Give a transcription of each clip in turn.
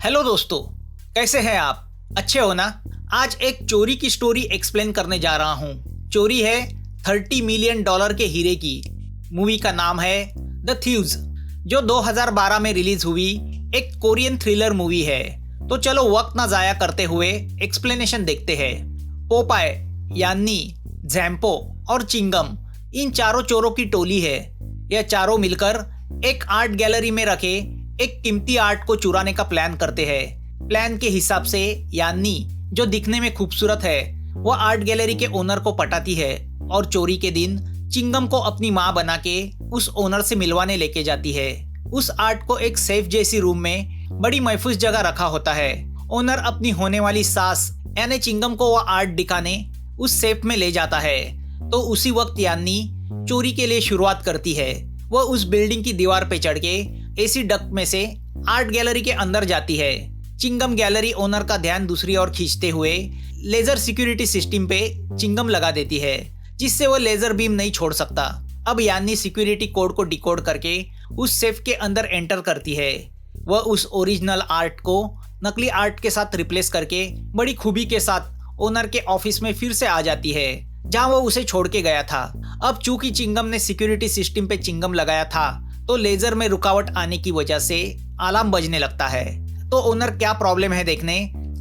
Hello दोस्तों, कैसे हैं आप? अच्छे हो ना? आज एक चोरी की स्टोरी एक्सप्लेन करने जा रहा हूँ। चोरी है $30 मिलियन के हीरे की। मूवी का नाम है द थीव्स, जो 2012 में रिलीज हुई एक कोरियन थ्रिलर मूवी है। तो चलो वक्त ना जाया करते हुए एक्सप्लेनेशन देखते हैं। पोपाय, यान्नी, जैम्पो और चिंगम, इन चारों चोरों की टोली है। यह चारों मिलकर एक आर्ट गैलरी में रखे एक कीमती आर्ट को चुराने का प्लान करते हैं। प्लान के हिसाब से यान्नी, जो दिखने में खूबसूरत है, वह आर्ट गैलरी के ओनर को पटाती है और चोरी के दिन चिंगम को अपनी माँ बना के उस ओनर से मिलवाने लेके जाती है। उस आर्ट को एक सेफ जैसी रूम में बड़ी महफूज जगह रखा होता है। ओनर अपनी होने वाली सास यानी चिंगम को वह आर्ट दिखाने उस सेफ में ले जाता है। तो उसी वक्त यान्नी चोरी के लिए शुरुआत करती है। वह उस बिल्डिंग की दीवार पे चढ़ के एसी डक्ट में से आर्ट गैलरी के अंदर जाती है। चिंगम गैलरी ओनर का ध्यान दूसरी ओर खींचते हुए लेजर सिक्योरिटी सिस्टम पे चिंगम लगा देती है, जिससे वह लेजर बीम नहीं छोड़ सकता। अब यान्नी सिक्योरिटी कोड को डिकोड करके उस सेफ के अंदर एंटर करती है। वह उस ओरिजिनल आर्ट को नकली आर्ट के साथ रिप्लेस करके बड़ी खूबी के साथ ओनर के ऑफिस में फिर से आ जाती है, जहां वो उसे छोड़ के गया था। अब चूंकि चिंगम ने सिक्योरिटी सिस्टम पे चिंगम लगाया था, तो लेजर में रुकावट आने की वजह से अलार्म बजने लगता है। तो ओनर क्या प्रॉब्लम है देखने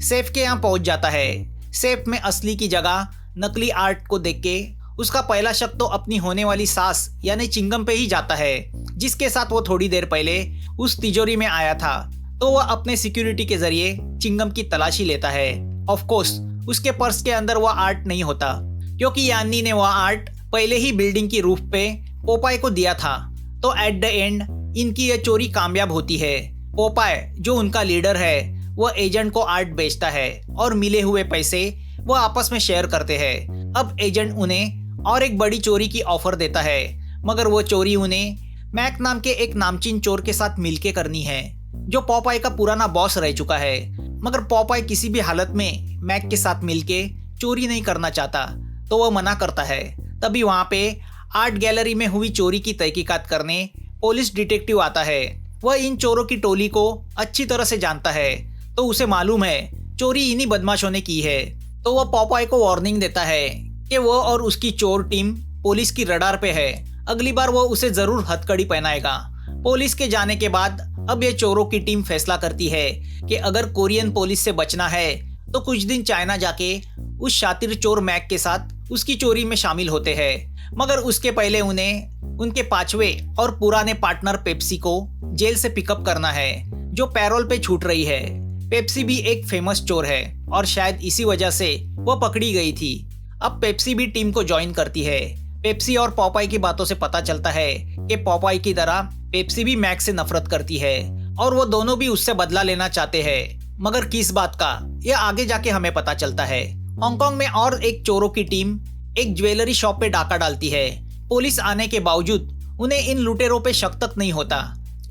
सेफ के यहाँ पहुंच जाता है। सेफ में असली की जगह नकली आर्ट को देख के उसका पहला शक तो अपनी होने वाली सास यानी चिंगम पे ही जाता है, जिसके साथ वो थोड़ी देर पहले उस तिजोरी में आया था। तो वह अपने सिक्योरिटी के जरिए चिंगम की तलाशी लेता है। ऑफ कोर्स उसके पर्स के अंदर वह आर्ट नहीं होता, क्योंकि यान्नी ने वह आर्ट पहले ही बिल्डिंग की रूफ पे पोपाय को दिया था। तो एट द एंड इनकी यह चोरी कामयाब होती है। पोपाय, जो उनका लीडर है, वह एजेंट को आर्ट बेचता है और मिले हुए पैसे वो आपस में शेयर करते हैं। अब एजेंट उन्हें और एक बड़ी चोरी की ऑफर देता है, मगर वो चोरी उन्हें मैक नाम के एक नामचीन चोर के साथ मिलके करनी है, जो पोपाय का पुराना बॉस रह चुका है। मगर पोपाय किसी भी हालत में मैक के साथ मिलके चोरी नहीं करना चाहता, तो वह मना करता है। तभी वहां पे आर्ट गैलरी में हुई चोरी की तहकीकात करने पुलिस डिटेक्टिव आता है। वह इन चोरों की टोली को अच्छी तरह से जानता है, तो उसे मालूम है चोरी इन्हीं बदमाशों ने की है। तो वह पोपाय को वार्निंग देता है कि वह और उसकी चोर टीम पुलिस की रडार पे है। अगली बार वह उसे जरूर हथकड़ी पहनाएगा। पुलिस के जाने के बाद अब यह चोरों की टीम फैसला करती है कि अगर कोरियन पुलिस से बचना है तो कुछ दिन चाइना जाके उस शातिर चोर मैक के साथ उसकी चोरी में शामिल होते हैं। मगर उसके पहले उन्हें उनके पांचवें और पुराने पार्टनर पेप्सी को जेल से पिकअप करना है, जो पैरोल पे छूट रही है। पेप्सी भी एक फेमस चोर है और शायद इसी वजह से वह पकड़ी गई थी। अब पेप्सी भी टीम को ज्वाइन करती है। पेप्सी और पोपाय की बातों से पता चलता है कि पोपाय की तरह पेप्सी भी मैक से नफरत करती है और वो दोनों भी उससे बदला लेना चाहते हैं। मगर किस बात का, यह आगे जाके हमें पता चलता है। हांगकांग में और एक चोरों की टीम एक ज्वेलरी शॉप पे डाका डालती है। पुलिस आने के बावजूद उन्हें इन लुटेरों पे शक तक नहीं होता।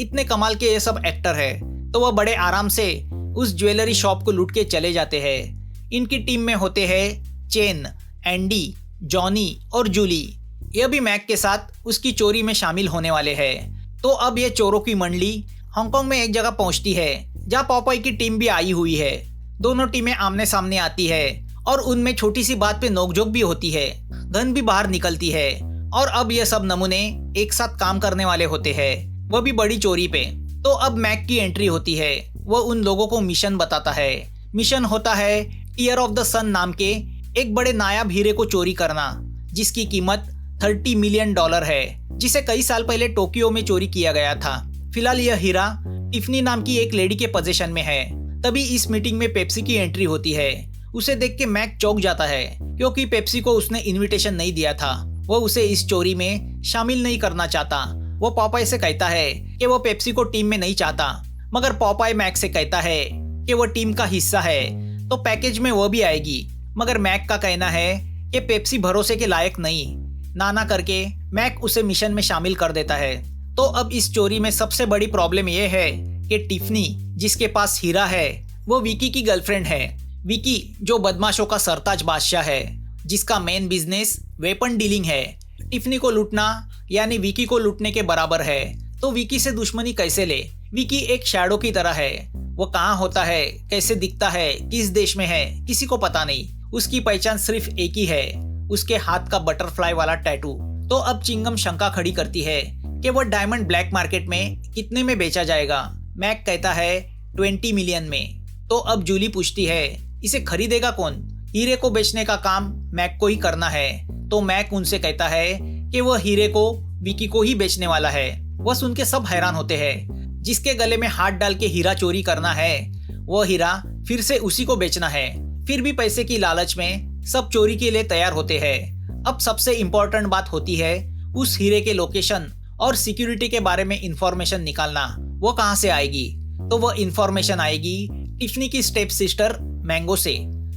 इतने कमाल के ये सब एक्टर है, तो वह बड़े आराम से उस ज्वेलरी शॉप को लूट के चले जाते हैं। इनकी टीम में होते हैं चेन, एंडी, जॉनी और जूली। यह भी मैक के साथ उसकी चोरी में शामिल होने वाले हैं। तो अब ये चोरों की मंडली हांगकांग में एक जगह पहुंचती है, जहां पोपाय की टीम भी आई हुई है। दोनों टीमें आमने सामने आती है और उनमें छोटी सी बात पे नोकझोंक भी होती है। गन भी बाहर निकलती है और अब ये सब नमूने एक साथ काम करने वाले होते हैं, वह भी बड़ी चोरी पे। तो अब मैक की एंट्री होती है। वह उन लोगों को मिशन बताता है। मिशन होता है टीयर ऑफ द सन नाम के एक बड़े नायाब हीरे को चोरी करना, जिसकी कीमत $30 मिलियन है, जिसे कई साल पहले टोक्यो में चोरी किया गया था। फिलहाल यह हीरा टिफनी नाम की एक लेडी के पोजीशन में है। तभी इस मीटिंग में पेप्सी की एंट्री होती है। उसे देख के मैक चौंक जाता है, क्योंकि पेप्सी को उसने इनविटेशन नहीं दिया था। वो उसे इस चोरी में शामिल नहीं करना चाहता। वो पोपाय से कहता है कि वो पेप्सी को टीम में नहीं चाहता, मगर पोपाय मैक से कहता है कि वो टीम का हिस्सा है तो पैकेज में वो भी आएगी। मगर मैक का कहना है कि पेप्सी भरोसे के लायक नहीं। नाना करके मैक उसे मिशन में शामिल कर देता है। तो अब इस चोरी में सबसे बड़ी प्रॉब्लम यह है कि टिफनी, जिसके पास हीरा है, वो विकी की गर्लफ्रेंड है। विकी, जो बदमाशों का सरताज बादशाह है, जिसका मेन बिजनेस वेपन डीलिंग है। टिफनी को लूटना यानी विकी को लूटने के बराबर है। तो विकी से दुश्मनी कैसे ले? विकी एक शैडो की तरह है। वो कहाँ होता है, कैसे दिखता है, किस देश में है, किसी को पता नहीं। उसकी पहचान सिर्फ एक ही है, उसके हाथ का बटरफ्लाई वाला टैटू। तो अब चिंगम शंका खड़ी करती है कि वो डायमंड ब्लैक मार्केट में कितने में बेचा जाएगा। मैक कहता है 20 मिलियन में। तो अब जूली पूछती है इसे खरीदेगा कौन। हीरे को बेचने का काम मैक को ही करना है। तो मैक उनसे कहता है कि वह हीरे को विकी को ही बेचने वाला है। वह सुन के सब हैरान होते हैं। जिसके गले में हाथ डाल के हीरा चोरी करना है, वह हीरा फिर से उसी को बेचना है। फिर भी पैसे की लालच में सब चोरी के लिए तैयार होते हैं। अब सबसे इम्पोर्टेंट बात होती है उस हीरे के लोकेशन और सिक्योरिटी के बारे में इंफॉर्मेशन निकालना। वो कहाँ से आएगी? तो वह इंफॉर्मेशन आएगी टिफनी की स्टेप सिस्टर मैंगो से,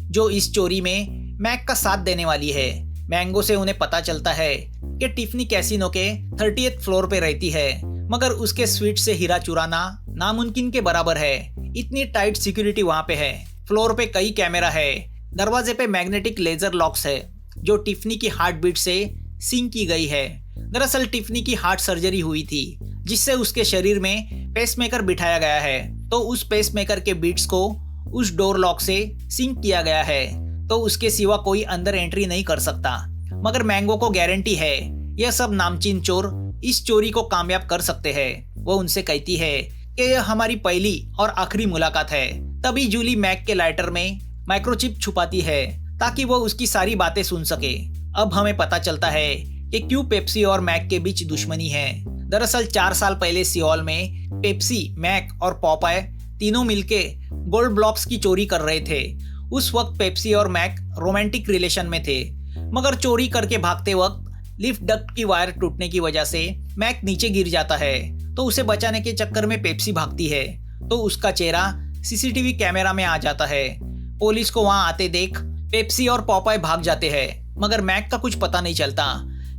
जो इस चोरी में मैक का साथ देने वाली है। मैंगो से उन्हें पता चलता है कि टिफनी कैसीनो के 30th फ्लोर पे रहती है, मगर उसके स्वीट से हीरा चुराना नामुमकिन के बराबर है। इतनी टाइट सिक्योरिटी वहाँ पे है। फ्लोर पे कई कैमरा है। दरवाजे पे मैग्नेटिक लेजर लॉक्स है जो टिफनी की हार्ट बीट से सिंक की गई है। दरअसल टिफनी की हार्ट सर्जरी हुई थी जिससे उसके शरीर में पेसमेकर बिठाया गया है। तो उस पेसमेकर के बीट्स को उस डोर लॉक से सिंक किया गया है, तो उसके सिवा कोई अंदर एंट्री नहीं कर सकता। मगर मैंगो को गारंटी है यह सब नामचीन चोर इस चोरी को कामयाब कर सकते हैं। वो उनसे कहती है कि यह हमारी पहली और आखिरी मुलाकात है। तभी जूली मैक के लाइटर में माइक्रोचिप छुपाती है ताकि वो उसकी सारी बातें सुन सके। अब हमें पता चलता है कि क्यों पेप्सी और मैक के बीच दुश्मनी है। दरअसल 4 साल पहले सियोल में पेप्सी, मैक और पॉपाय तीनों मिलके गोल्ड ब्लॉक्स की चोरी कर रहे थे। उस वक्त पेप्सी और मैक रोमांटिक रिलेशन में थे, मगर चोरी करके भागते वक्त लिफ्ट डक्ट की वायर टूटने की वजह से मैक नीचे गिर जाता है। तो उसे बचाने के चक्कर में पेप्सी भागती है, तो उसका चेहरा सीसीटीवी कैमरा में आ जाता है। पुलिस को वहां आते देख पेप्सी और पॉपाय भाग जाते हैं, मगर मैक का कुछ पता नहीं चलता।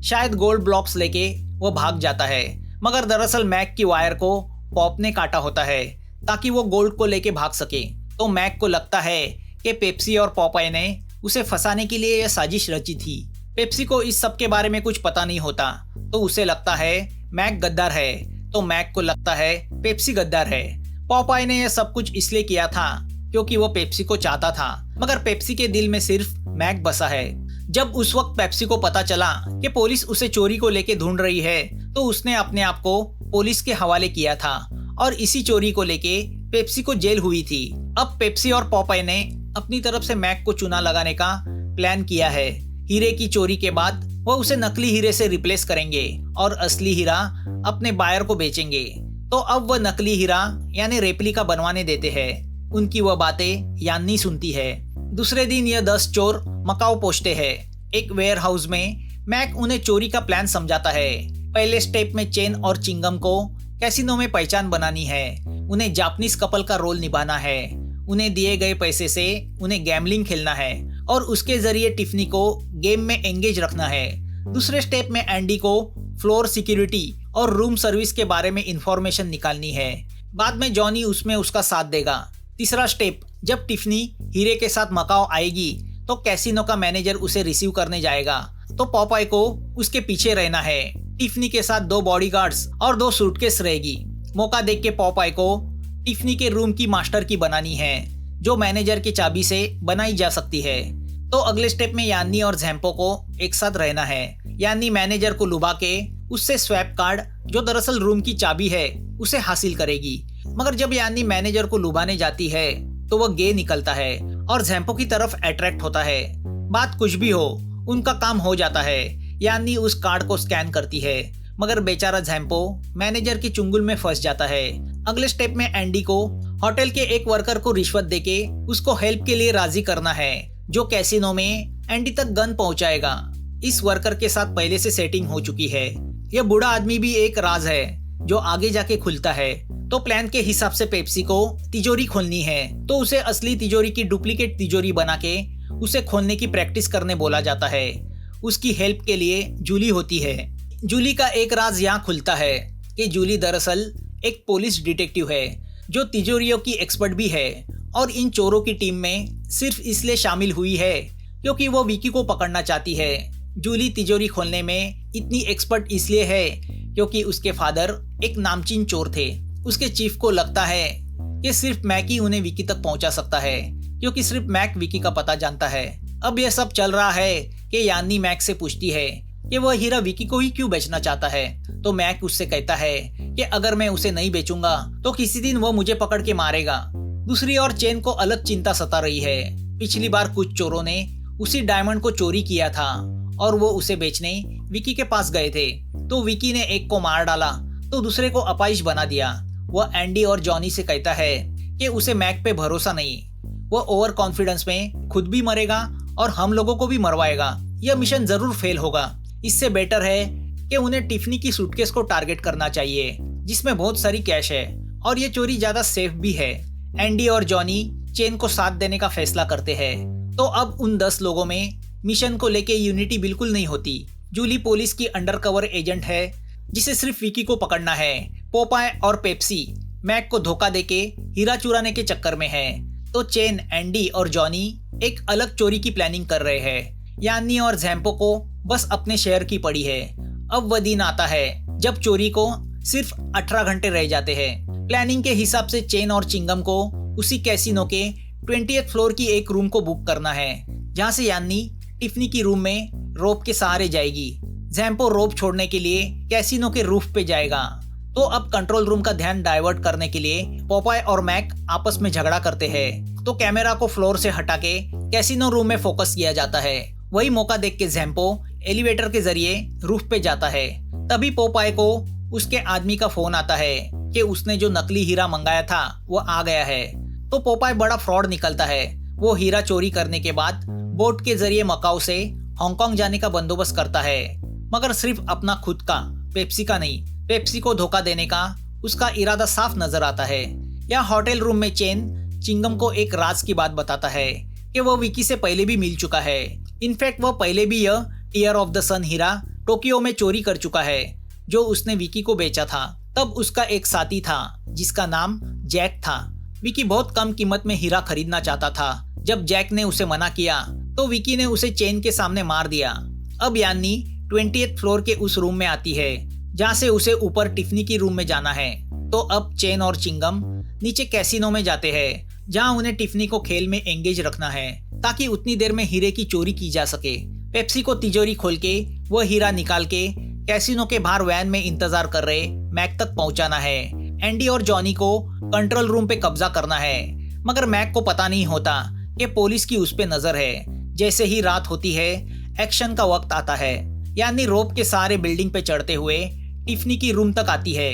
शायद गोल्ड ब्लॉक्स लेके वो भाग जाता है, मगर दरअसल मैक की वायर को पॉप ने काटा होता है ताकि वो गोल्ड को लेके भाग सके। तो मैक को लगता है कि पेप्सी और पॉपाय ने उसे फंसाने के लिए यह साजिश रची थी। पेप्सी को इस सब के बारे में कुछ पता नहीं होता, तो उसे लगता है मैक गद्दार है। तो मैक को लगता है पेप्सी गद्दार है। पॉपाय ने यह सब कुछ इसलिए किया था क्योंकि वो पेप्सी को चाहता था, मगर पेप्सी के दिल में सिर्फ मैक बसा है। जब उस वक्त पेप्सी को पता चला कि पुलिस उसे चोरी को लेके ढूंढ रही है, तो उसने अपने आप को पुलिस के हवाले किया था और इसी चोरी को लेके पेप्सी को जेल हुई थी। अब पेप्सी और पॉपाय ने अपनी तरफ से मैक को चूना लगाने का प्लान किया है। हीरे की चोरी के बाद वो उसे नकली हीरे से रिप्लेस करेंगे और असली हीरा अपने बायर को बेचेंगे। तो अब वह नकली हीरा यानी रेप्लिका बनवाने देते हैं। उनकी वह बातें यान्नी सुनती है। दूसरे दिन यह 10 चोर मकाओ पहुंचते हैं। एक वेयर हाउस में मैक उन्हें चोरी का प्लान समझाता है। पहले स्टेप में चेन और चिंगम को कैसीनो में पहचान बनानी है। उन्हें जापानीज कपल का रोल निभाना है। उन्हें दिए गए पैसे से उन्हें गैम्बलिंग खेलना है और उसके जरिए टिफनी को गेम में एंगेज रखना है। दूसरे स्टेप में एंडी को फ्लोर सिक्योरिटी और रूम सर्विस के बारे में इंफॉर्मेशन निकालनी है। बाद में जॉनी उसमें उसका साथ देगा। तीसरा स्टेप, जब टिफनी हीरे के साथ मकाओ आएगी तो कैसीनो का मैनेजर उसे रिसीव करने जाएगा। तो पॉपाय को उसके पीछे रहना है। टिफनी के साथ 2 बॉडीगार्ड्स और 2 सूटकेस रहेगी। मौका देख के पॉपाय को टिफनी के रूम की मास्टर की बनानी है, जो मैनेजर की चाबी से बनाई जा सकती है। तो अगले स्टेप में यान्नी और ज़ैम्पो को एक साथ रहना है। यान्नी मैनेजर को लुभा के उससे स्वैप कार्ड, जो दरअसल रूम की चाबी है, उसे हासिल करेगी। मगर जब यान्नी मैनेजर को लुभाने जाती है तो वह गे निकलता है और ज़ैम्पो की तरफ अट्रैक्ट होता है। बात कुछ भी हो, उनका काम हो जाता है। यान्नी उस कार्ड को स्कैन करती है, मगर बेचारा ज़ैम्पो मैनेजर की चुंगल में फंस जाता है। अगले स्टेप में एंडी को होटल के एक वर्कर को रिश्वत देके उसको हेल्प के लिए राजी करना है, जो कैसीनो में एंडी तक गन पहुंचाएगा। इस वर्कर के साथ पहले से सेटिंग हो चुकी है। यह बूढ़ा आदमी भी एक राज है जो आगे जाके खुलता है। तो प्लान के हिसाब से पेप्सी को तिजोरी खोलनी है, तो उसे असली तिजोरी की डुप्लीकेट तिजोरी बना के उसे खोलने की प्रैक्टिस करने बोला जाता है। उसकी हेल्प के लिए जूली होती है। जूली का एक राज यहाँ खुलता है कि जूली दरअसल एक पुलिस डिटेक्टिव है जो तिजोरियों की एक्सपर्ट भी है और इन चोरों की टीम में सिर्फ इसलिए शामिल हुई है क्योंकि वो विकी को पकड़ना चाहती है। जूली तिजोरी खोलने में इतनी एक्सपर्ट इसलिए है क्योंकि उसके फादर एक नामचीन चोर थे। उसके चीफ को लगता है कि सिर्फ मैक ही उन्हें विकी तक पहुंचा सकता है, क्योंकि सिर्फ मैक विकी का पता जानता है। अब यह सब चल रहा है कि यान्नी मैक से पूछती है कि वह हीरा विकी को ही क्यों बेचना चाहता है। तो मैक उससे कहता है कि अगर मैं उसे नहीं बेचूंगा तो किसी दिन वह मुझे पकड़ के मारेगा। दूसरी ओर चेन को अलग चिंता सता रही है। पिछली बार कुछ चोरों ने उसी डायमंड को चोरी किया था और वो उसे बेचने विकी के पास गए थे। तो विकी ने एक को मार डाला तो दूसरे को अपाहिज बना दिया। वह एंडी और जॉनी से कहता है कि उसे मैक पे भरोसा नहीं, वह ओवर कॉन्फिडेंस में खुद भी मरेगा और हम लोगों को भी मरवाएगा। यह मिशन जरूर फेल होगा। इससे बेटर है कि उन्हें टिफनी की सूटकेस को टारगेट करना चाहिए जिसमें बहुत सारी कैश है और ये चोरी ज्यादा सेफ भी है। एंडी और जॉनी चेन को साथ देने का फैसला करते हैं। तो अब उन 10 लोगों में मिशन को लेके यूनिटी बिल्कुल नहीं होती। जूली पुलिस की अंडरकवर एजेंट है जिसे सिर्फ विकी को पकड़ना है। पोपाय और पेप्सी मैक को धोखा देके हीरा चुराने के चक्कर में है। तो चेन, एंडी और जॉनी एक अलग चोरी की प्लानिंग कर रहे हैं। यान्नी और ज़ैम्पो को बस अपने शहर की पड़ी है। अब वह दिन आता है जब चोरी को सिर्फ 18 घंटे रह जाते हैं। प्लानिंग के हिसाब से चेन और चिंगम को उसी कैसीनो के 20th फ्लोर की एक रूम को बुक करना है जहाँ से यान्नी टिफनी की रूम में रोप के सहारे जाएगी। ज़ैम्पो रोप छोड़ने के लिए कैसीनो के रूफ पे जाएगा। तो अब कंट्रोल रूम का ध्यान डाइवर्ट करने के लिए पोपाय और मैक आपस में झगड़ा करते हैं। तो कैमरा को फ्लोर से हटा के कैसीनो रूम में फोकस किया जाता है। वही मौका देख के ज़ैम्पो एलिवेटर के जरिए रूफ पे जाता है। तभी पोपाय को उसके आदमी का फोन आता है कि उसने जो नकली हीरा मंगाया था वो आ गया है। तो पोपाय बड़ा फ्रॉड निकलता है। वो हीरा चोरी करने के बाद बोट के जरिए मकाऊ से हांगकांग जाने का बंदोबस्त करता है, मगर सिर्फ अपना खुद का, पेप्सी का नहीं। पेप्सी को धोखा देने का उसका इरादा साफ नजर आता है। यहाँ होटल रूम में चेन चिंगम को एक राज की बात बताता है कि वह विकी से पहले भी मिल चुका है। इनफैक्ट वह पहले भी यह टीयर ऑफ द सन हीरा टोक्यो में चोरी कर चुका है जो उसने विकी को बेचा था। तब उसका एक साथी था जिसका नाम जैक था। विकी बहुत कम कीमत में हीरा खरीदना चाहता था। जब जैक ने उसे मना किया तो विकी ने उसे चेन के सामने मार दिया। अब यान्नी 20th फ्लोर के उस रूम में आती है जहाँ से उसे ऊपर टिफनी की रूम में जाना है। तो अब चेन और चिंगम नीचे कैसीनो में जाते हैं जहाँ उन्हें टिफनी को खेल में एंगेज रखना है ताकि उतनी देर में हीरे की चोरी की जा सके। पेप्सी को तिजोरी खोल के वह हीरा निकाल के कैसीनो के बाहर वैन में इंतजार कर रहे मैक तक पहुंचाना है। एंडी और जॉनी को कंट्रोल रूम पे कब्जा करना है, मगर मैक को पता नहीं होता कि पुलिस की उस पे नजर है। जैसे ही रात होती है एक्शन का वक्त आता है। यानी रोप के सहारे बिल्डिंग पे चढ़ते हुए टिफनी की रूम तक आती है।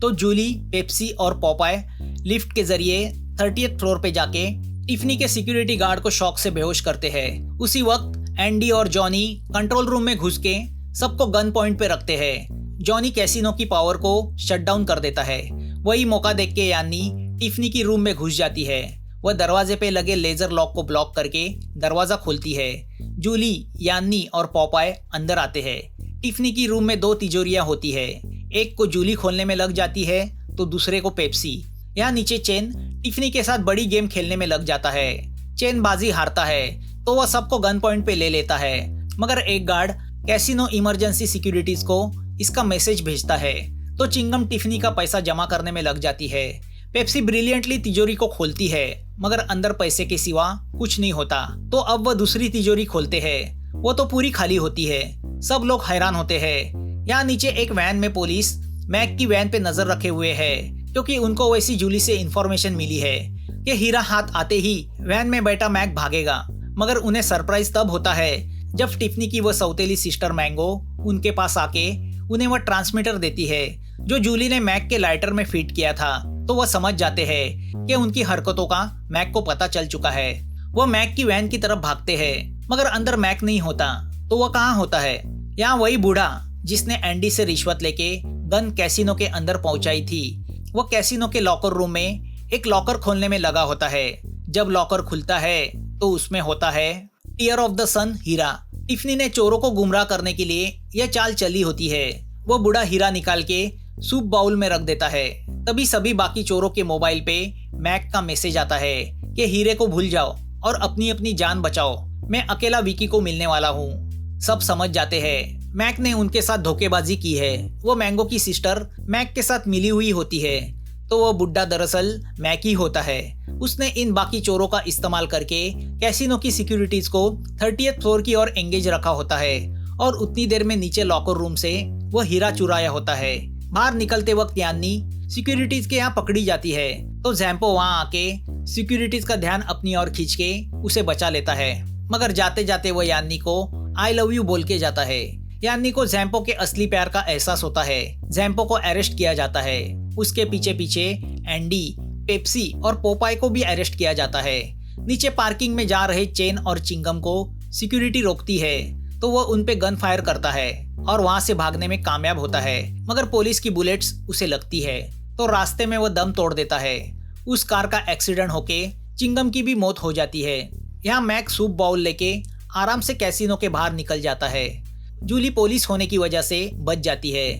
तो जूली, पेप्सी और पोपाय लिफ्ट के जरिए 30th फ्लोर पे जाके टिफनी के सिक्योरिटी गार्ड को शॉक से बेहोश करते हैं। उसी वक्त एंडी और जॉनी कंट्रोल रूम में घुस के सबको गन पॉइंट पे रखते हैं। जॉनी कैसीनो की पावर को शट डाउन कर देता है। वही मौका देख के यान्नी टिफनी की रूम में घुस जाती है। वह दरवाजे पे लगे लेजर लॉक को ब्लॉक करके दरवाजा खोलती है। जूली, यान्नी और पोपाय अंदर आते हैं। टिफनी की रूम में 2 तिजोरियां होती है। एक को जूली खोलने में लग जाती है तो दूसरे को पेप्सी। यहाँ नीचे चेन टिफनी के साथ बड़ी गेम खेलने में लग जाता है। चेन बाजी हारता है तो वह सबको गन पॉइंट पे ले लेता है, मगर एक गार्ड कैसीनो इमरजेंसी सिक्योरिटीज को इसका मैसेज भेजता है। तो चिंगम टिफनी का पैसा जमा करने में लग जाती है। पेप्सी ब्रिलियंटली तिजोरी को खोलती है, मगर अंदर पैसे के सिवा कुछ नहीं होता। तो अब वह दूसरी तिजोरी खोलते हैं, वो तो पूरी खाली होती है। सब लोग हैरान होते हैं। यहाँ नीचे एक वैन में पुलिस मैक की वैन पे नजर रखे हुए है, क्योंकि उनको वैसी जूली से इंफॉर्मेशन मिली है कि हीरा हाथ आते ही वैन में बैठा मैक भागेगा। मगर उन्हें सरप्राइज तब होता है जब टिफनी की वह सौतेली सिस्टर मैंगो उनके पास आके उन्हें वह ट्रांसमीटर देती है जो जूली ने मैक के लाइटर में फिट किया था। तो वह समझ जाते हैं कि उनकी हरकतों का मैक को पता चल चुका है। वह मैक की वैन की तरफ भागते हैं, मगर अंदर मैक नहीं होता। तो वह कहाँ होता है? यहाँ वही बूढ़ा जिसने एंडी से रिश्वत लेके गन कैसीनो के अंदर पहुंचाई थी। वह कैसीनो के लॉकर रूम में एक लॉकर खोलने में लगा होता है। जब लॉकर खुलता है तो उसमें होता है टीयर ऑफ द सन हीरा। टिफनी ने चोरों को गुमराह करने के लिए यह चाल चली होती है। वो बूढ़ा हीरा निकाल के सूप बाउल में रख देता है। तभी सभी बाकी चोरों के मोबाइल पे मैक का मैसेज आता है कि हीरे को भूल जाओ और अपनी अपनी जान बचाओ, मैं अकेला विकी को मिलने वाला हूँ। सब समझ जाते हैं मैक ने उनके साथ धोखेबाजी की है। वो मैंगो की सिस्टर मैक के साथ मिली हुई होती है। तो वो बुड्ढा दरअसल मैक ही होता है। उसने इन बाकी चोरों का इस्तेमाल करके कैसीनो की सिक्योरिटीज को 30th फ्लोर की ओर एंगेज रखा होता है और उतनी देर में नीचे लॉकर रूम से वो हीरा चुराया होता है। बाहर निकलते वक्त यान्नी सिक्योरिटीज के यहाँ पकड़ी जाती है, तो जैम्पो वहाँ आके सिक्योरिटीज का ध्यान अपनी ओर खींच के उसे बचा लेता है। मगर जाते जाते वो यान्नी को आई लव यू बोल के जाता है। यान्नी को जैम्पो के असली प्यार का एहसास होता है। जैम्पो को अरेस्ट किया जाता है। उसके पीछे पीछे एंडी, पेप्सी और पोपाय को भी अरेस्ट किया जाता है। नीचे पार्किंग में जा रहे चेन और चिंगम को सिक्योरिटी रोकती है, तो वो उन पे गन फायर करता है और वहां से भागने में कामयाब होता है। मगर पुलिस की बुलेट्स उसे लगती है, तो रास्ते में वो दम तोड़ देता है। उस कार का एक्सीडेंट होके चिंगम की भी मौत हो जाती है। यहाँ मैक सूप बाउल लेके आराम से कैसीनो के बाहर निकल जाता है। जूली पुलिस होने की वजह से बच जाती है,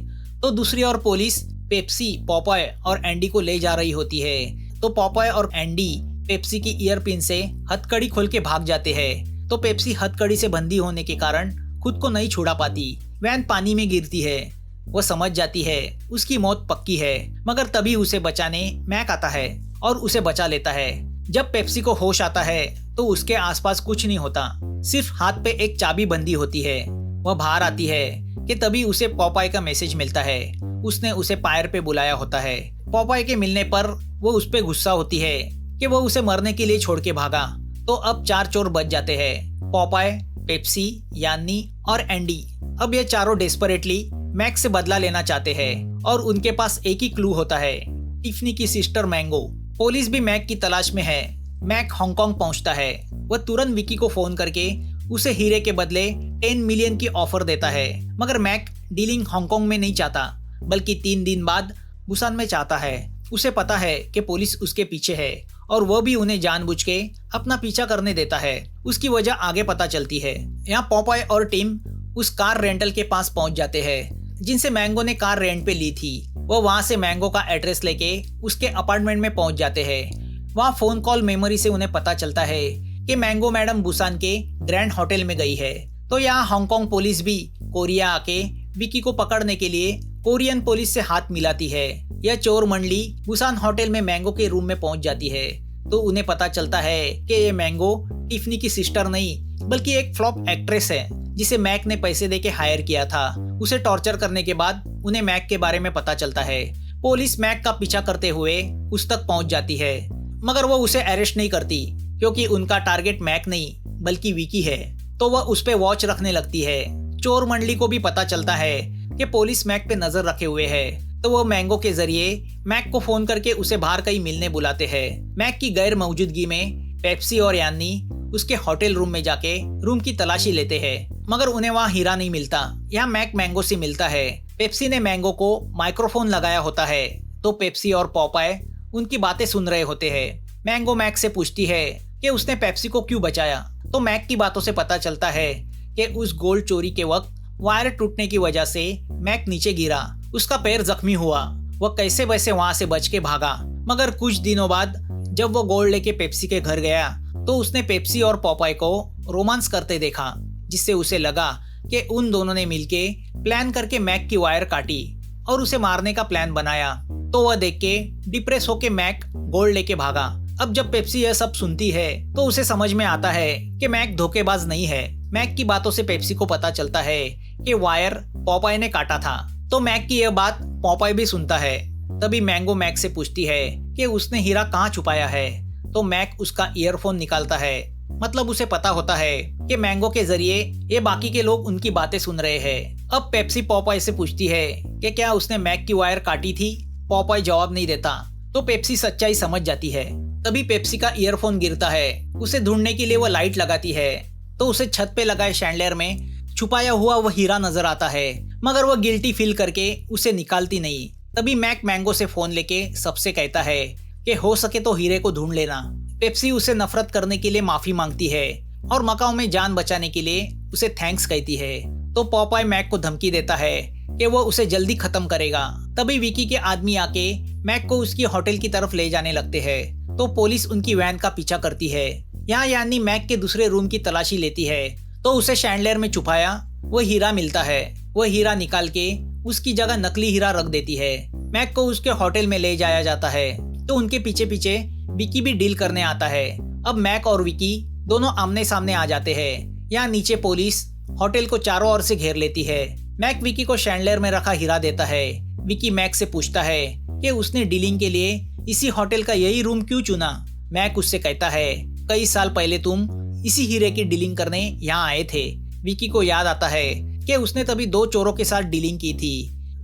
तो दूसरी ओर पुलिस पेप्सी, पॉपॉय और एंडी को ले जा रही होती है। तो पॉपॉय और एंडी पेप्सी की ईयरपिन से हथकड़ी खोल के भाग जाते हैं। तो पेप्सी हथकड़ी से बंधी होने के कारण खुद को नहीं छुड़ा पाती। वैन पानी में गिरती है। वो समझ जाती है उसकी मौत पक्की है, मगर तभी उसे बचाने मैक आता है और उसे बचा लेता है। जब पेप्सी को होश आता है तो उसके आसपास कुछ नहीं होता, सिर्फ हाथ पे एक चाबी बंधी होती है। वह बाहर आती है कि तभी उसे पॉपाय का मैसेज मिलता है। उसने उसे पायर पे बुलाया होता है। पॉपाय के मिलने पर वो उस पे गुस्सा होती है कि वो उसे मरने के लिए छोड़ के भागा। तो अब 4 चोर बच जाते हैं, पॉपाय, पेप्सी, यान्नी और एंडी। अब ये चारों डेस्परेटली मैक से बदला लेना चाहते हैं और उनके पास एक ही क्लू होता है, टिफनी की सिस्टर मैंगो। पुलिस भी मैक की तलाश में है। मैक हांगकांग पहुंचता है। वह तुरंत विकी को फोन करके उसे हीरे के बदले 10 मिलियन की ऑफर देता है, मगर मैक डीलिंग हांगकांग में नहीं चाहता, बल्कि 3 दिन बाद बुसान में चाहता है। उसे पता है कि पुलिस उसके पीछे है और वह भी उन्हें जानबूझ के अपना पीछा करने देता है। उसकी वजह आगे पता चलती है। यहाँ पॉपाय और टीम उस कार रेंटल के पास पहुंच जाते हैं जिनसे मैंगो ने कार रेंट पे ली थी। वो वहां से मैंगो का एड्रेस लेके उसके अपार्टमेंट में पहुंच जाते हैं। वहाँ फोन कॉल मेमोरी से उन्हें पता चलता है कि मैंगो मैडम बुसान के ग्रैंड होटल में गई है। तो यहाँ हांगकांग पुलिस भी कोरिया आके विकी को पकड़ने के लिए कोरियन पुलिस से हाथ मिलाती है। यह चोर मंडली बुसान होटल में मैंगो के रूम में पहुंच जाती है, तो उन्हें पता चलता है कि ये मैंगो टिफनी की सिस्टर नहीं बल्कि एक फ्लॉप एक्ट्रेस है जिसे मैक ने पैसे देके हायर किया था। उसे टॉर्चर करने के बाद उन्हें मैक के बारे में पता चलता है। पुलिस मैक का पीछा करते हुए उस तक पहुंच जाती है, मगर वो उसे अरेस्ट नहीं करती क्योंकि उनका टारगेट मैक नहीं बल्कि विकी है। तो वह उस पे वॉच रखने लगती है। चोर मंडली को भी पता चलता है कि पुलिस मैक पे नजर रखे हुए है, तो वो मैंगो के जरिए मैक को फोन करके उसे बाहर कहीं मिलने बुलाते हैं। मैक की गैर मौजूदगी में पेप्सी और यान्नी उसके होटल रूम में जाके रूम की तलाशी लेते हैं, मगर उन्हें वहाँ हीरा नहीं मिलता। यहाँ मैक मैंगो से मिलता है। पेप्सी ने मैंगो को माइक्रोफोन लगाया होता है, तो पेप्सी और पॉपाय उनकी बातें सुन रहे होते हैं। मैंगो मैक से पूछती है कि उसने पेप्सी को क्यों बचाया, तो मैक की बातों से पता चलता है कि उस गोल्ड चोरी के वक्त वायर टूटने की वजह से मैक नीचे गिरा, उसका पैर जख्मी हुआ। वह कैसे वैसे वहां से बच के भागा, मगर कुछ दिनों बाद जब वो गोल्ड लेके पेप्सी के घर गया तो उसने पेप्सी और पॉपाय को रोमांस करते देखा, जिससे उसे लगा कि उन दोनों ने मिलके प्लान करके मैक की वायर काटी और उसे मारने का प्लान बनाया। तो वह देख के डिप्रेस होके मैक गोल्ड लेके भागा। अब जब पेप्सी यह सब सुनती है तो उसे समझ में आता है कि मैक धोखेबाज नहीं है। मैक की बातों से पेप्सी को पता चलता है कि वायर पॉपाय ने काटा था, तो मैक की यह बात पॉपाय भी सुनता है। तभी मैंगो मैक से पूछती है कि उसने हीरा कहाँ छुपाया है, तो मैक उसका ईयरफोन निकालता है। मतलब उसे पता होता है कि मैंगो के जरिए ये बाकी के लोग उनकी बातें सुन रहे हैं। अब पेप्सी पॉपाय से पूछती है कि क्या उसने मैक की वायर काटी थी। पॉपाय जवाब नहीं देता, तो पेप्सी सच्चाई समझ जाती है। तभी पेप्सी का ईयरफोन गिरता है। उसे ढूंढने के लिए वो लाइट लगाती है, तो उसे छत पे लगाए शैंडलियर में छुपाया हुआ वह हीरा नजर आता है, मगर वह गिल्टी फील करके उसे निकालती नहीं। तभी मैक मैंगो से फोन लेके सबसे कहता है कि हो सके तो हीरे को ढूंढ लेना। पेप्सी उसे नफरत करने के लिए माफी मांगती है और मकाओ में जान बचाने के लिए उसे थैंक्स कहती है। तो पॉपाय मैक को धमकी देता है कि वो उसे जल्दी खत्म करेगा। तभी विकी के आदमी आके मैक को उसकी होटल की तरफ ले जाने लगते हैं, तो पुलिस उनकी वैन का पीछा करती है। यहाँ यानी मैक के दूसरे रूम की तलाशी लेती है, तो उसे शैंडलियर में छुपाया वो हीरा मिलता है। वो हीरा निकाल के उसकी जगह नकली हीरा रख देती है। मैक को उसके होटल में ले जाया जाता है तो उनके पीछे पीछे विकी भी डील करने आता है। अब मैक और विकी दोनों आमने सामने आ जाते हैं। यहाँ नीचे पुलिस होटल को चारों ओर से घेर लेती है। मैक विकी को शैंडलर में रखा हीरा देता है। विकी मैक से पूछता है कि उसने डीलिंग के लिए इसी होटल का यही रूम क्यों चुना। मैक उससे कहता है कई साल पहले तुम इसी हीरे की डीलिंग करने यहाँ आए थे। विकी को याद आता है कि उसने तभी 2 चोरों के साथ डीलिंग की थी।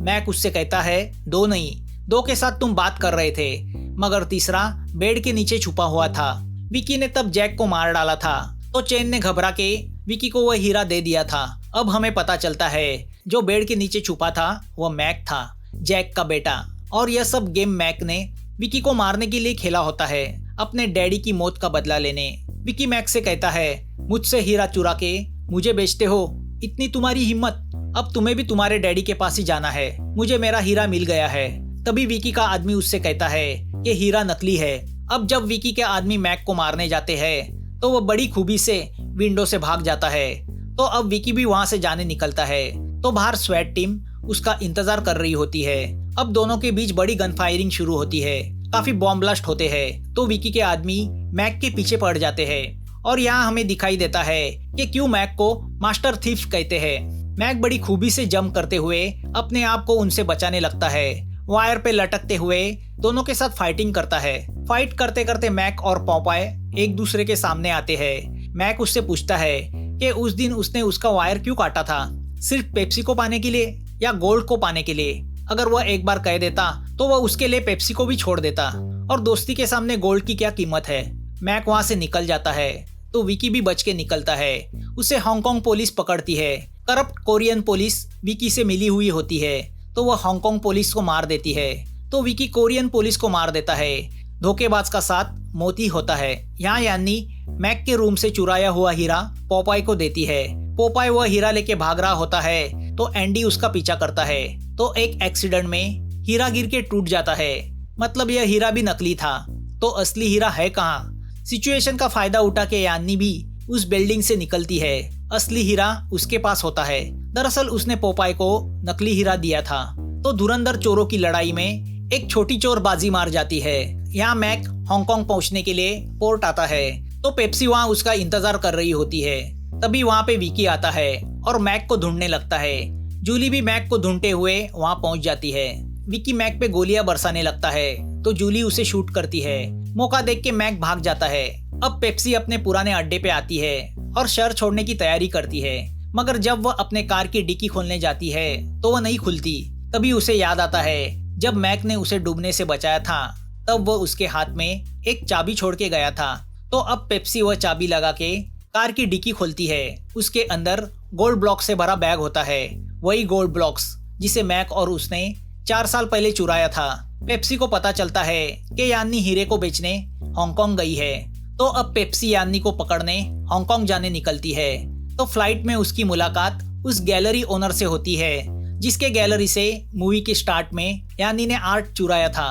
मैक उससे कहता है 2 नहीं, 2 के साथ तुम बात कर रहे थे, मगर तीसरा बेड के नीचे छुपा हुआ था। विकी ने तब जैक को मार डाला था तो चैन ने घबरा के विकी को वह हीरा दे दिया था। अब हमें पता चलता है जो बेड के नीचे छुपा था वह मैक था, जैक का बेटा। और यह सब गेम मैक ने विकी को मारने के लिए खेला होता है, अपने डैडी की मौत का बदला लेने। विकी मैक से कहता है मुझसे हीरा चुरा के मुझे बेचते हो, इतनी तुम्हारी हिम्मत, अब तुम्हें भी तुम्हारे डैडी के पास ही जाना है, मुझे मेरा हीरा मिल गया है। तभी विकी का आदमी उससे कहता है कि हीरा नकली है। अब जब विकी के आदमी मैक को मारने जाते हैं तो वो बड़ी खूबी से विंडो से भाग जाता है। तो अब विकी भी वहां से जाने निकलता है तो बाहर स्वैट टीम उसका इंतजार कर रही होती है। अब दोनों के बीच बड़ी गन फायरिंग शुरू होती है, काफी बॉम्ब ब्लास्ट होते हैं तो विकी के आदमी मैक के पीछे पड़ जाते हैं। और यहाँ हमें दिखाई देता है कि क्यों मैक को मास्टर थीफ कहते हैं। मैक बड़ी खूबी से जंप करते हुए अपने आप को उनसे बचाने लगता है। वायर पे लटकते हुए दोनों के साथ फाइटिंग करता है। फाइट करते करते मैक और पॉपाय एक दूसरे के सामने आते हैं। मैक उससे पूछता है कि उस दिन उसने उसका वायर क्यों काटा था, सिर्फ पेप्सी को पाने के लिए या गोल्ड को पाने के लिए। अगर वह एक बार कह देता तो वह उसके लिए पेप्सी को भी छोड़ देता, और दोस्ती के सामने गोल्ड की क्या कीमत है। मैक वहां से निकल जाता है तो विकी भी बच के निकलता है। उसे हांगकांग पुलिस पकड़ती है। करप्ट कोरियन पुलिस विकी से मिली हुई होती है तो वह हांगकांग पुलिस को मार देती है। तो विकी कोरियन पुलिस को मार देता है। धोखेबाज का साथ मोती होता है। यहाँ यानी मैक के रूम से चुराया हुआ हीरा पोपाय को देती है। पोपाय वह हीरा लेके भाग रहा होता है तो एंडी उसका पीछा करता है। तो एक एक्सीडेंट में हीरा गिर के टूट जाता है, मतलब यह हीरा भी नकली था। तो असली हीरा है कहाँ? सिचुएशन का फायदा उठा के यानी भी उस बिल्डिंग से निकलती है। असली हीरा उसके पास होता है। दरअसल उसने पोपाय को नकली हीरा दिया था। तो धुरंधर चोरों की लड़ाई में एक छोटी चोर बाजी मार जाती है। यहाँ मैक हांगकांग पहुंचने के लिए पोर्ट आता है तो पेप्सी वहाँ उसका इंतजार कर रही होती है। तभी वहाँ पे विकी आता है और मैक को ढूंढने लगता है। जूली भी मैक को ढूंढते हुए वहाँ पहुंच जाती है। विकी मैक पे गोलियां बरसाने लगता है तो जूली उसे शूट करती है। मौका देख के मैक भाग जाता है। अब पेप्सी अपने पुराने अड्डे पे आती है और शहर छोड़ने की तैयारी करती है, मगर जब वह अपने कार की डिक्की खोलने जाती है तो वह नहीं खुलती। तभी उसे याद आता है जब मैक ने उसे डूबने से बचाया था तब वह उसके हाथ में एक चाबी छोड़ के गया था। तो अब पेप्सी वह चाबी लगा के कार की डिक्की खोलती है। उसके अंदर गोल्ड ब्लॉक से भरा बैग होता है, वही गोल्ड ब्लॉक्स जिसे मैक और उसने 4 साल पहले चुराया था। पेप्सी को पता चलता है कि यान्नी हीरे को बेचने हांगकांग गई है। तो अब पेप्सी यान्नी को पकड़ने हांगकांग जाने निकलती है। तो फ्लाइट में उसकी मुलाकात उस गैलरी ओनर से होती है जिसके गैलरी से मूवी के स्टार्ट में यान्नी ने आर्ट चुराया था।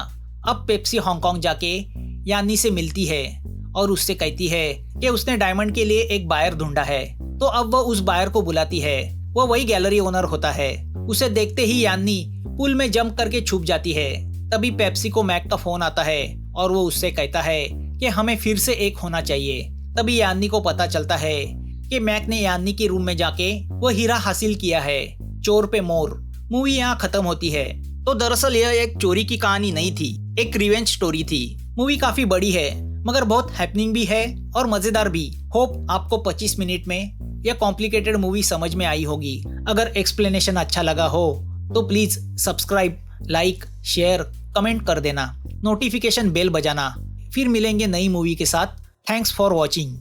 अब पेप्सी हांगकांग जाके यान्नी से मिलती है और उससे कहती है कि उसने डायमंड के लिए एक बायर ढूंढा है। तो अब वह उस बायर को बुलाती है। वह वही गैलरी ओनर होता है। उसे देखते ही यान्नी पुल में जंप करके छुप जाती है। तभी पेप्सी को मैक का फोन आता है और वो उससे कहता है कि हमें फिर से एक होना चाहिए। तभी यान्नी को पता चलता है कि मैक ने यान्नी के रूम में जाके वो हीरा हासिल किया है। चोर पे मोर। मूवी यहाँ खत्म होती है। तो दरअसल यह एक चोरी की कहानी नहीं थी, एक रिवेंज स्टोरी थी। मूवी काफी बड़ी है मगर बहुत हैपनिंग भी है और मजेदार भी। होप आपको 25 मिनट में यह कॉम्प्लिकेटेड मूवी समझ में आई होगी। अगर एक्सप्लेनेशन अच्छा लगा हो तो please subscribe, like, share, comment कर देना, नोटिफिकेशन बेल बजाना। फिर मिलेंगे नई मूवी के साथ। Thanks for watching.